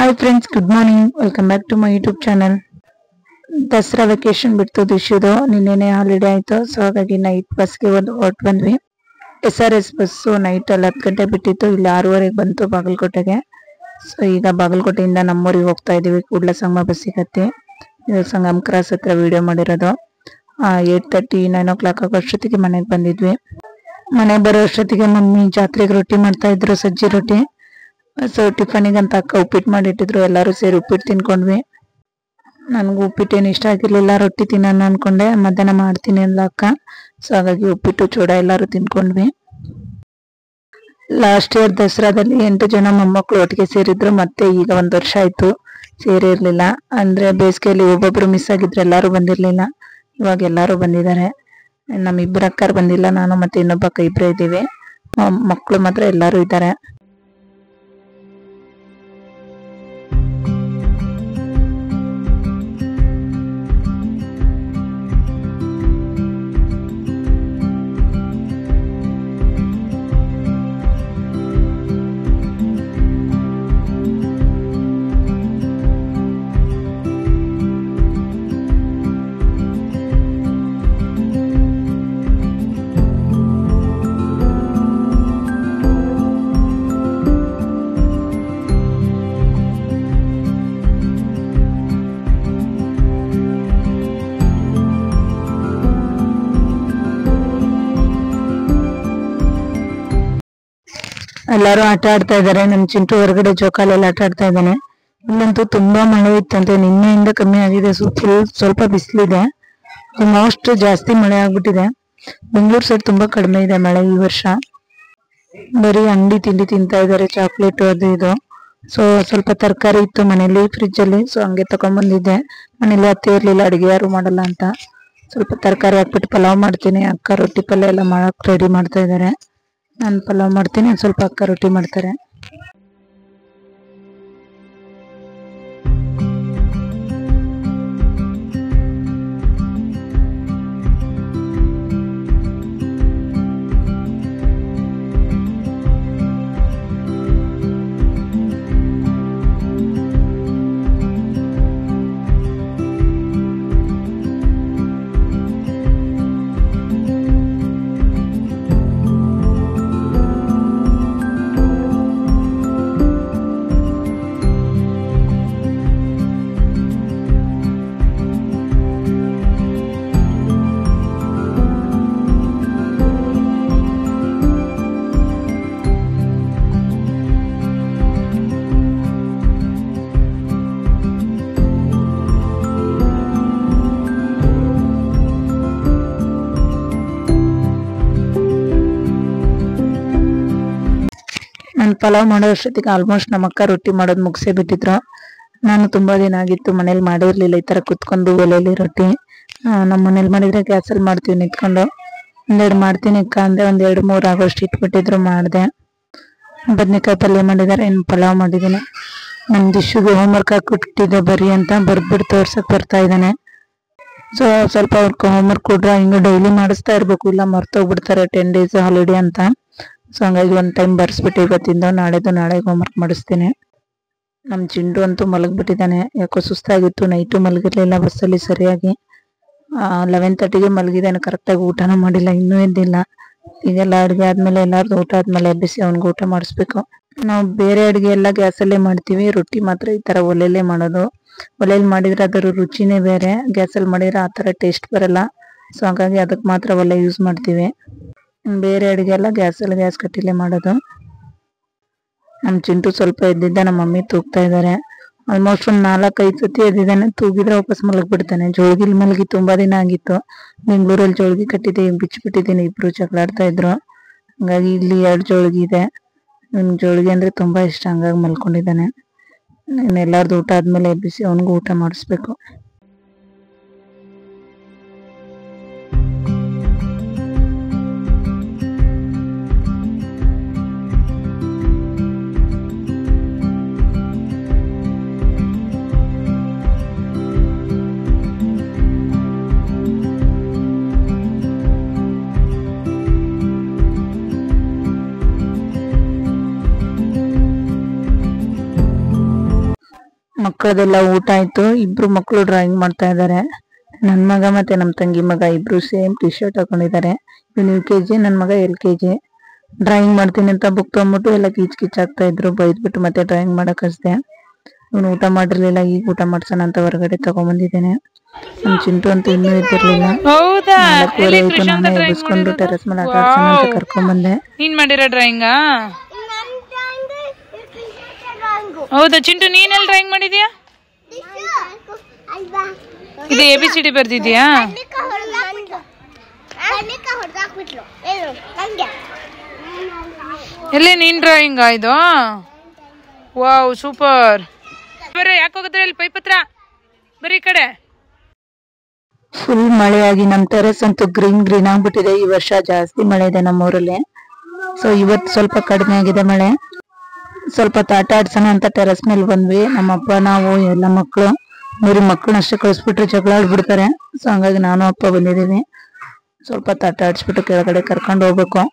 Hi friends, good morning. Welcome back to my YouTube channel. Dasara vacation ಬಿಡ್ತು ದಿಶುದು ನಿನ್ನೆನೆ holiday ಆಯ್ತು. So ಹಾಗಾಗಿ night ಬಸ್ಗೆ ಹೊರಟು ಬಂದ್ವಿ. SRS ಬಸ್ಸು ನೈಟ್ 10 ಗಂಟೆ ಬಿಟ್ಟಿತ್ತು. ಇಲ್ಲಿ 6:30ಗೆ ಬಂತು ಬಾಗಲಕೋಟೆಗೆ. ಸೊ ಈಗ ಬಾಗಲಕೋಟೆಯಿಂದ ನಮ್ಮೂರಿಗೆ ಹೋಗ್ತಾ ಇದೀವಿ. ಕೂಡಲ ಸಂಗಮ ಬಸ್ಸಿಗೆ ಹತ್ತಿ ಸಂಗಮ್ ಕ್ರಾಸ್ ಹತ್ರ ವಿಡಿಯೋ ಮಾಡಿರೋದು. 8:30 9 o'clock ಆಗೋಷ್ಟೊತ್ತಿಗೆ ಮನೆಗೆ ಬಂದಿದ್ವಿ. ಮನೆಗೆ ಬರೋ ಅಷ್ಟೊತ್ತಿಗೆ ಮಮ್ಮಿ ಜಾತ್ರೆಗೆ ರೊಟ್ಟಿ ಮಾಡ್ತಾ ಇದ್ರು, ಸಜ್ಜಿ ರೊಟ್ಟಿ. ಸೊ ಟಿಫನಿಗೆ ಅಂತ ಅಕ್ಕ ಉಪ್ಪಿಟ್ಟು ಮಾಡಿಟ್ಟಿದ್ರು. ಎಲ್ಲರೂ ಸೇರಿ ಉಪ್ಪಿಟ್ಟು ತಿನ್ಕೊಂಡ್ವಿ. ನನಗೂ ಉಪ್ಪಿಟ್ಟೇನು ಇಷ್ಟ ಆಗಿರ್ಲಿಲ್ಲ, ರೊಟ್ಟಿ ತಿನ್ನೋಣ ಅನ್ಕೊಂಡೆ. ಮಧ್ಯಾಹ್ನ ಮಾಡ್ತೀನಿ ಅಂದ್ಲ ಅಕ್ಕ. ಸೊ ಹಾಗಾಗಿ ಉಪ್ಪಿಟ್ಟು ಚೂಡ ಎಲ್ಲರೂ ತಿನ್ಕೊಂಡ್ವಿ. ಲಾಸ್ಟ್ ಇಯರ್ ದಸರಾದಲ್ಲಿ 8 ಜನ ಮೊಮ್ಮಕ್ಕಳು ಒಟ್ಟಿಗೆ ಸೇರಿದ್ರು. ಮತ್ತೆ ಈಗ 1 ವರ್ಷ ಆಯ್ತು ಸೇರಿರ್ಲಿಲ್ಲ. ಅಂದ್ರೆ ಬೇಸಿಗೆಯಲ್ಲಿ ಒಬ್ಬೊಬ್ರು ಮಿಸ್ ಆಗಿದ್ರೆ ಎಲ್ಲಾರು ಬಂದಿರ್ಲಿಲ್ಲ. ಇವಾಗ ಎಲ್ಲಾರು ಬಂದಿದ್ದಾರೆ. ನಮ್ಮಿಬ್ಬರ ಅಕ್ಕರು ಬಂದಿಲ್ಲ, ನಾನು ಮತ್ತೆ ಇನ್ನೊಬ್ಬ ಅಕ್ಕ ಇಬ್ಬರೇ ಇದ್ದೀವಿ. ಮಕ್ಕಳು ಮಾತ್ರ ಎಲ್ಲಾರು ಇದ್ದಾರೆ. ಎಲ್ಲಾರು ಆಟ ಆಡ್ತಾ ಇದಾರೆ. ನಮ್ ಚಿಂಟು ಹೊರಗಡೆ ಜೋಕಾಲೆಲ್ಲ ಆಟ ಆಡ್ತಾ ಇದ್ದಾನೆ. ಇಲ್ಲಂತೂ ತುಂಬಾ ಮಳೆ ಇತ್ತಂತೆ, ನಿನ್ನೆಯಿಂದ ಕಮ್ಮಿ ಆಗಿದೆ. ಸ್ವಲ್ಪ ಬಿಸಿಲಿದೆ. ಮೋಸ್ಟ್ ಜಾಸ್ತಿ ಮಳೆ ಆಗ್ಬಿಟ್ಟಿದೆ. ಬೆಂಗಳೂರು ಸೈಡ್ ತುಂಬಾ ಕಡಿಮೆ ಇದೆ ಮಳೆ ಈ ವರ್ಷ. ಬರೀ ಅಂಗಡಿ ತಿಂಡಿ ತಿಂತಾ ಇದಾರೆ, ಚಾಕ್ಲೇಟ್ ಅದು ಇದು. ಸೊ ಸ್ವಲ್ಪ ತರಕಾರಿ ಇತ್ತು ಮನೇಲಿ ಫ್ರಿಜ್ ಅಲ್ಲಿ. ಸೊ ಹಂಗೆ ತಕೊಂಡ್ ಬಂದಿದ್ದೆ. ಮನೇಲಿ ಅತ್ತೆ ಇರ್ಲಿಲ್ಲ, ಅಡಿಗೆ ಯಾರು ಮಾಡಲ್ಲ ಅಂತ. ಸ್ವಲ್ಪ ತರಕಾರಿ ಹಾಕ್ಬಿಟ್ಟು ಪಲಾವ್ ಮಾಡ್ತೀನಿ. ಅಕ್ಕ ರೊಟ್ಟಿ ಪಲ್ಯ ಎಲ್ಲ ಮಾಡಕ್ ರೆಡಿ ಮಾಡ್ತಾ ಇದಾರೆ. ನಾನು ಪಲಾವ್ ಮಾಡ್ತೀನಿ, ಸ್ವಲ್ಪ ಅಕ್ಕ ರೊಟ್ಟಿ ಮಾಡ್ತಾರೆ. ನಾನು ಪಲಾವ್ ಮಾಡೋ ಅಷ್ಟೊತ್ತಿಗೆ ಆಲ್ಮೋಸ್ಟ್ ನಮ್ಮ ಅಕ್ಕ ರೊಟ್ಟಿ ಮಾಡೋದು ಮುಗಿಸೇ ಬಿಟ್ಟಿದ್ರು. ನಾನು ತುಂಬಾ ದಿನ ಆಗಿತ್ತು ಮನೇಲಿ ಮಾಡಿರ್ಲಿಲ್ಲ ಈ ತರ ಕುತ್ಕೊಂಡು ಒಲೆಯಲ್ಲಿ ರೊಟ್ಟಿ. ನಮ್ಮ ಮನೇಲಿ ಮಾಡಿದ್ರೆ ಗ್ಯಾಸಲ್ಲಿ ಮಾಡ್ತೀವಿ ನಿಂತ್ಕೊಂಡು. 1-2 ಮಾಡ್ತೀನಿ ಅಕ್ಕ ಅಂದೆ. 1-2-3 ಆಗೋಷ್ಟು ಇಟ್ಬಿಟ್ಟಿದ್ರು, ಮಾಡಿದೆ. ಬದ್ನೆಕಾಯಿ ಪಲ್ಯ ಮಾಡಿದಾರೆ, ಇನ್ನು ಪಲಾವ್ ಮಾಡಿದ್ದೀನಿ. ನಮ್ ದಿಶುಗೆ ಹೋಮ್ವರ್ಕ್ ಹಾಕಿಟ್ಟಿದ್ದೆ ಬರೀ ಅಂತ ಬರ್ಬಿಟ್ಟು ತೋರ್ಸಕ್ ಬರ್ತಾ ಇದ್ದಾನೆ. ಸೊ ಸ್ವಲ್ಪ ಅವ್ರಿಗೆ ಹೋಮ್ವರ್ಕ್ ಕೊಡ್ರ ಹಿಂಗ ಡೈಲಿ ಮಾಡಿಸ್ತಾ ಇರ್ಬೇಕು, ಇಲ್ಲ ಮರ್ತೋಗ್ಬಿಡ್ತಾರೆ 10 days ಹಾಲಿಡೇ ಅಂತ. ಸೊ ಹಂಗಾಗಿ ಒಂದ್ ಟೈಮ್ ಬರ್ಸ್ಬಿಟ್ಟು ಇವತ್ತಿಂದ ನಾಳೆಗೆ ಹೋಮ್ವರ್ಕ್ ಮಾಡಿಸ್ತೀನಿ. ನಮ್ ಚಿಂಡು ಅಂತೂ ಮಲಗ್ಬಿಟ್ಟಿದ್ದಾನೆ. ಯಾಕೋ ಸುಸ್ತಾಗಿತ್ತು, ನೈಟು ಮಲಗಿರ್ಲಿಲ್ಲ ಬಸ್ಸಲ್ಲಿ ಸರಿಯಾಗಿ. 11:30ಗೆ ಮಲಗಿದ್ದಾನೆ. ಕರೆಕ್ಟಾಗಿ ಊಟನೂ ಮಾಡಿಲ್ಲ, ಇನ್ನೂ ಎದ್ದಿಲ್ಲ. ಈಗೆಲ್ಲ ಅಡುಗೆ ಆದ್ಮೇಲೆ ಎಲ್ಲಾರ್ದು ಊಟ ಆದ್ಮೇಲೆ ಎಬ್ಬಿಸಿ ಅವ್ನಿಗೆ ಊಟ ಮಾಡಿಸ್ಬೇಕು. ನಾವು ಬೇರೆ ಅಡುಗೆ ಎಲ್ಲ ಗ್ಯಾಸಲ್ಲೇ ಮಾಡ್ತೀವಿ, ರೊಟ್ಟಿ ಮಾತ್ರ ಈ ತರ ಒಲೆಯಲ್ಲೇ ಮಾಡೋದು. ಒಲೆಯಲ್ಲಿ ಮಾಡಿದ್ರೆ ಅದರ ರುಚಿನೇ ಬೇರೆ, ಗ್ಯಾಸಲ್ಲಿ ಮಾಡಿದ್ರೆ ಆ ತರ ಟೇಸ್ಟ್ ಬರಲ್ಲ. ಸೊ ಹಾಗಾಗಿ ಅದಕ್ಕೆ ಮಾತ್ರ ಒಲೆ ಯೂಸ್ ಮಾಡ್ತೀವಿ. ಬೇರೆ ಅಡುಗೆ ಎಲ್ಲ ಗ್ಯಾಸ್ ಕಟ್ಟಿಲೆ ಮಾಡೋದು. ನಮ್ ಚಿಂಟು ಸ್ವಲ್ಪ ಎದ್ದಿದ್ದ, ನಮ್ಮ ಮಮ್ಮಿ ತೂಗ್ತಾ ಇದಾರೆ. ಆಲ್ಮೋಸ್ಟ್ 4-5 ಸತಿ ಎದ್ದಿದ್ದಾನೆ. ತೂಗಿದ್ರೆ ವಾಪಸ್ ಮಲಗ್ಬಿಡ್ತಾನೆ. ಜೋಳಗಿಲ್ ಮಲಗಿ ತುಂಬಾ ದಿನ ಆಗಿತ್ತು. ಬೆಂಗಳೂರಲ್ಲಿ ಜೋಳಗಿ ಕಟ್ಟಿದ್ದೆ, ಬಿಚ್ಚಿಬಿಟ್ಟಿದ್ದೀನಿ. ಇಬ್ರು ಜಗಳಾಡ್ತಾ ಇದ್ರು. ಹಂಗಾಗಿ ಇಲ್ಲಿ 2 ಜೋಳಗಿ ಇದೆ. ಜೋಳಗಿ ಅಂದ್ರೆ ತುಂಬಾ ಇಷ್ಟ, ಹಂಗಾಗಿ ಮಲ್ಕೊಂಡಿದ್ದಾನೆ. ಎಲ್ಲಾರ್ದು ಊಟ ಆದ್ಮೇಲೆ ಎಬ್ಬಿಸಿ ಅವನಿಗೂ ಊಟ ಮಾಡಿಸ್ಬೇಕು. ಮಕ್ಕಳದೆಲ್ಲ ಊಟ ಆಯ್ತು. ಇಬ್ರು ಮಕ್ಕಳು ಡ್ರಾಯಿಂಗ್ ಮಾಡ್ತಾ ಇದ್ದಾರೆ. ನನ್ನ ಮಗ ಮತ್ತೆ ನಮ್ಮ ತಂಗಿ ಮಗ ಇಬ್ರು ಸೇಮ್ ಟಿ ಶರ್ಟ್ ಹಾಕೊಂಡಿದ್ದಾರೆ. ಇವನು UKG, ನನ್ನ ಮಗ LKG. ಡ್ರಾಯಿಂಗ್ ಮಾಡ್ತೀನಿ ಅಂತ ಬುಕ್ ತಗೊಂಡ್ಬಿಟ್ಟು ಎಲ್ಲ ಕೀಚ್ ಆಗ್ತಾ ಇದ್ರು. ಬೈದ್ಬಿಟ್ಟು ಮತ್ತೆ ಡ್ರಾಯಿಂಗ್ ಮಾಡಕ್ ಹಚ್ದೆ. ಇವನು ಊಟ ಮಾಡಿರ್ಲಿಲ್ಲ, ಈಗ ಊಟ ಮಾಡ್ಸೋಣ ಅಂತ ಹೊರಗಡೆ ತಗೊಂಡ್ಬಂದಿದ್ದೇನೆ. ನಮ್ ಚಿಂಟು ಅಂತೂ ಇನ್ನೂ ಇದ್ದಿರ್ಲಿಲ್ಲ. 4:30 ಆಯ್ತು. ನಾನೇ ಎಬ್ಬಿಸ್ಕೊಂಡು ಟೆರೆಸ್ ಮೇಲೆ ಆಟ ಆಡ್ಸೋಣ ಅಂತ ಕರ್ಕೊಂಡ್ ಬಂದೆ. ನೀನ್ ಮಾಡಿರೋ ಡ್ರಾಯಿಂಗಾ? ಹೌದಾ ಚಿಂಟು, ನೀನೆಲ್ಲಿ ಡ್ರಾಯಿಂಗ್ ಮಾಡಿದ್ಯಾ? ಇದು ABCD ಬರ್ದಿದ್ಯಾ? ಎಲ್ಲಿ ನೀನ್ ಡ್ರಾಯಿಂಗಾ ಇದು? Wow super. ಬರ್ರಿ, ಯಾಕೆ ಹೋಗಿದ್ರೆ ಇಲ್ಲಿ ಪೈಪ್ ಹತ್ರ ಬರೀ ಕಡೆ. ಫುಲ್ ಮಳೆಯಾಗಿ ನಮ್ ಟೆರೆಸ್ ಅಂತೂ ಗ್ರೀನ್ ಆಗ್ಬಿಟ್ಟಿದೆ. ಈ ವರ್ಷ ಜಾಸ್ತಿ ಮಳೆ ಇದೆ ನಮ್ಮೂರಲ್ಲಿ. ಸೊ ಇವತ್ತು ಸ್ವಲ್ಪ ಕಡಿಮೆ ಆಗಿದೆ ಮಳೆ. ಸ್ವಲ್ಪ ಆಟ ಆಡ್ಸೋಣ ಅಂತ ಟೆರೆಸ್ ಮೇಲೆ ಬಂದ್ವಿ. ನಮ್ಮಪ್ಪ ನಾವು ಎಲ್ಲ ಮಕ್ಕಳು 3 ಮಕ್ಕಳನ್ನ ಅಷ್ಟೇ ಕಳಿಸ್ಬಿಟ್ರೆ ಜಗಳ ಆಡ್ಬಿಡ್ತಾರೆ. ಸೊ ಹಂಗಾಗಿ ನಾನು ಅಪ್ಪ ಬಂದಿದ್ದೀವಿ. ಸ್ವಲ್ಪ ಆಟ ಆಡಿಸ್ಬಿಟ್ಟು ಕೆಳಗಡೆ ಕರ್ಕೊಂಡು ಹೋಗ್ಬೇಕು.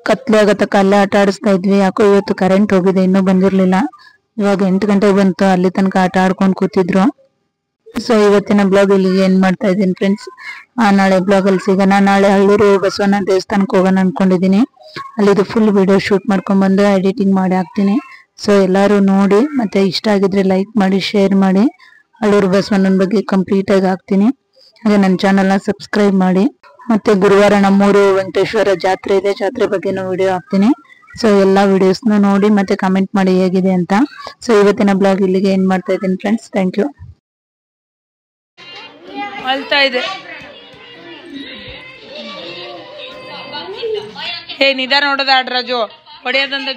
ಕತ್ಲೆ ಆಗತ್ತಕ್ಕ ಅಲ್ಲೇ ಆಟ ಆಡಿಸ್ತಾ ಇದ್ವಿ. ಯಾಕೋ ಇವತ್ತು ಕರೆಂಟ್ ಹೋಗಿದೆ, ಇನ್ನೂ ಬಂದಿರ್ಲಿಲ್ಲ. ಇವಾಗ 8 ಗಂಟೆಗೆ ಬಂತು. ಅಲ್ಲಿ ತನಕ ಆಟ ಆಡ್ಕೊಂಡು ಕೂತಿದ್ರು. ಸೊ ಇವತ್ತಿನ ಬ್ಲಾಗ್ ಇಲ್ಲಿ ಏನ್ ಮಾಡ್ತಾ ಇದ್ದೀನಿ ಫ್ರೆಂಡ್ಸ್. ನಾಳೆ ಬ್ಲಾಗ್ ಅಲ್ಲಿ ಸಿಗೋಣ. ನಾಳೆ ಹಳ್ಳೂರು ಬಸವಣ್ಣ ದೇವಸ್ಥಾನಕ್ಕೆ ಹೋಗೋಣ ಅನ್ಕೊಂಡಿದೀನಿ. ಅಲ್ಲಿದು ಫುಲ್ ವಿಡಿಯೋ ಶೂಟ್ ಮಾಡ್ಕೊಂಡ್ ಬಂದು ಎಡಿಟಿಂಗ್ ಮಾಡಿ ಹಾಕ್ತೀನಿ. ಸೊ ಎಲ್ಲಾರು ನೋಡಿ, ಮತ್ತೆ ಇಷ್ಟ ಆಗಿದ್ರೆ ಲೈಕ್ ಮಾಡಿ, ಶೇರ್ ಮಾಡಿ. ಹಳ್ಳೂರು ಬಸವಣ್ಣನ ಬಗ್ಗೆ ಕಂಪ್ಲೀಟ್ ಆಗಿ ಹಾಕ್ತೀನಿ. ಹಾಗೆ ನನ್ನ ಚಾನಲ್ ನ ಸಬ್ಸ್ಕ್ರೈಬ್ ಮಾಡಿ. ಮತ್ತೆ ಗುರುವಾರ ನಮ್ಮೂರು ವೆಂಕಟೇಶ್ವರ ಜಾತ್ರೆ ಇದೆ, ಜಾತ್ರೆ ಬಗ್ಗೆನೂ ವಿಡಿಯೋ ಹಾಕ್ತೀನಿ. ಸೊ ಎಲ್ಲಾ ವಿಡಿಯೋಸ್ನು ನೋಡಿ ಮತ್ತೆ ಕಮೆಂಟ್ ಮಾಡಿ ಹೇಗಿದೆ ಅಂತ. ಸೊ ಇವತ್ತಿನ ಬ್ಲಾಗ್ ಇಲ್ಲಿಗೆ ಏನ್ ಮಾಡ್ತಾ ಇದ್ದೀನಿ ಫ್ರೆಂಡ್ಸ್. Thank you. ಅಳ್ತಾ ಇದೆ. ನಿಧಾನ ನೋಡೋದ ಆಡ್ರಾಜು ಹೊಡೆಯೋದಂದ